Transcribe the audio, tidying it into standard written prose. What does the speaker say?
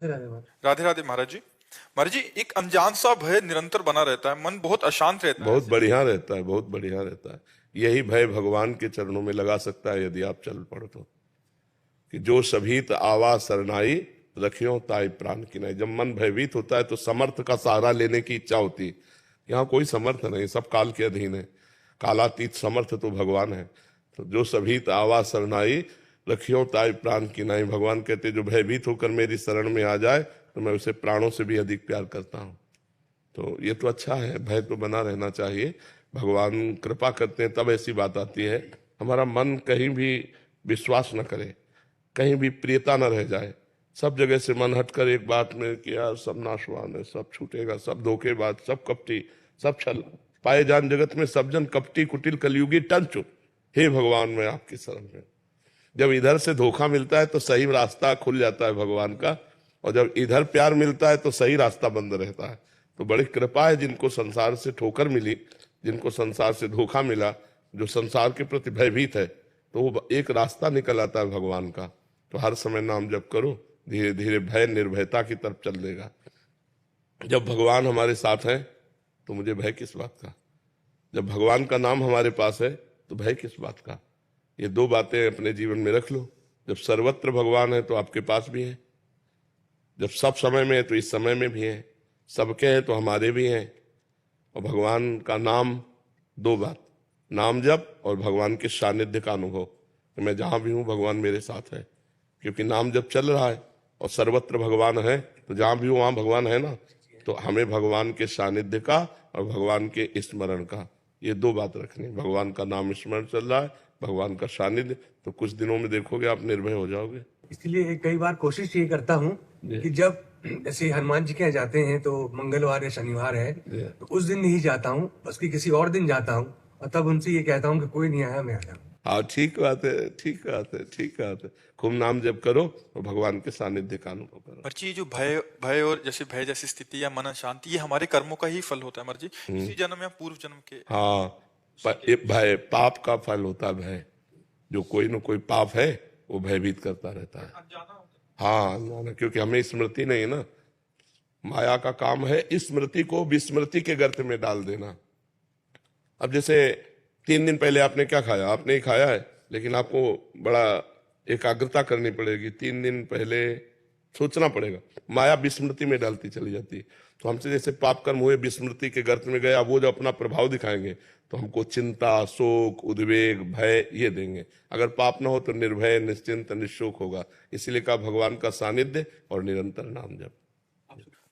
राधे महाराज। राधे राधे महाराज जी। महाराज जी, एक अनजान सा भय निरंतर बना रहता है, मन बहुत अशांत रहता है। बहुत बढ़िया रहता है, बहुत बढ़िया रहता है। यही भय भगवान के चरणों में लगा सकता है यदि आप चल पड़ो तो, कि जो सभीत आवा सरनाई रखियो ताई प्राण की नहीं। जब मन भयभीत होता है तो समर्थ का सहारा लेने की इच्छा होती है। यहाँ कोई समर्थ नहीं, सब काल के अधीन है। कालातीत समर्थ तो भगवान है। तो जो सभीत आवा सरनाई रखियो ताई प्राण की नहीं, भगवान कहते जो भयभीत होकर मेरी शरण में आ जाए तो मैं उसे प्राणों से भी अधिक प्यार करता हूँ। तो ये तो अच्छा है, भय तो बना रहना चाहिए। भगवान कृपा करते हैं तब ऐसी बात आती है। हमारा मन कहीं भी विश्वास न करे, कहीं भी प्रियता न रह जाए, सब जगह से मन हटकर एक बात में किया सब नाशवान है, सब छूटेगा, सब धोखेबाज, सब कपटी, सब छल पाए जान जगत में सब जन कपटी कुटिल कलयुगी टन चुप। हे भगवान मैं आपकी शरण में। जब इधर से धोखा मिलता है तो सही रास्ता खुल जाता है भगवान का, और जब इधर प्यार मिलता है तो सही रास्ता बंद रहता है। तो बड़ी कृपा है जिनको संसार से ठोकर मिली, जिनको संसार से धोखा मिला, जो संसार के प्रति भयभीत है, तो वो एक रास्ता निकल आता है भगवान का। तो हर समय नाम जप करो, धीरे धीरे भय निर्भयता की तरफ चल देगा। जब भगवान हमारे साथ हैं तो मुझे भय किस बात का। जब भगवान का नाम हमारे पास है तो भय किस बात का। ये दो बातें अपने जीवन में रख लो। जब सर्वत्र भगवान है तो आपके पास भी है, जब सब समय में है तो इस समय में भी है, सबके हैं तो हमारे भी हैं। और भगवान का नाम, दो बात, नाम जप और भगवान के सानिध्य का अनुभव कि मैं जहां भी हूं भगवान मेरे साथ है। क्योंकि नाम जब चल रहा है और सर्वत्र भगवान है तो जहां भी हूं वहां भगवान है ना। तो हमें भगवान के सानिध्य का और भगवान के स्मरण का, ये दो बात रखनी। भगवान का नाम स्मरण चल रहा है, भगवान का सानिध्य, तो कुछ दिनों में देखोगे आप निर्भय हो जाओगे। इसलिए कई बार कोशिश ये करता हूँ कि जब जैसे हनुमान जी के यहाँ जाते हैं तो मंगलवार या शनिवार है तो उस दिन नहीं जाता हूँ, बस कि किसी और दिन जाता हूँ और तब उनसे ये कहता हूँ कि कोई नहीं आया मैं आया। हाँ ठीक बात है, ठीक बात है, ठीक बात है। खूब नाम जप करो और भगवान के सानिध्य का अनुभव करो। मर्जी, जो भय भय और जैसे भय जैसी स्थिति या मन शांति, ये हमारे कर्मों का ही फल होता है मर्जी, इसी जन्म या पूर्व जन्म के। हाँ, भय पाप का फल होता है। भय जो कोई न कोई पाप है वो भयभीत करता रहता है। हाँ ना, क्योंकि हमें स्मृति नहीं है ना। माया का काम है स्मृति को विस्मृति के गर्त में डाल देना। अब जैसे 3 दिन पहले आपने क्या खाया, आपने ही खाया है, लेकिन आपको बड़ा एकाग्रता करनी पड़ेगी। 3 दिन पहले सोचना पड़ेगा। माया विस्मृति में डालती चली जाती है। तो हमसे जैसे पाप कर्म हुए विस्मृति के गर्त में गया, वो जो अपना प्रभाव दिखाएंगे तो हमको चिंता, शोक, उद्वेग, भय ये देंगे। अगर पाप ना हो तो निर्भय, निश्चिंत, निशोक होगा। इसीलिए कहा भगवान का सानिध्य और निरंतर नाम जप।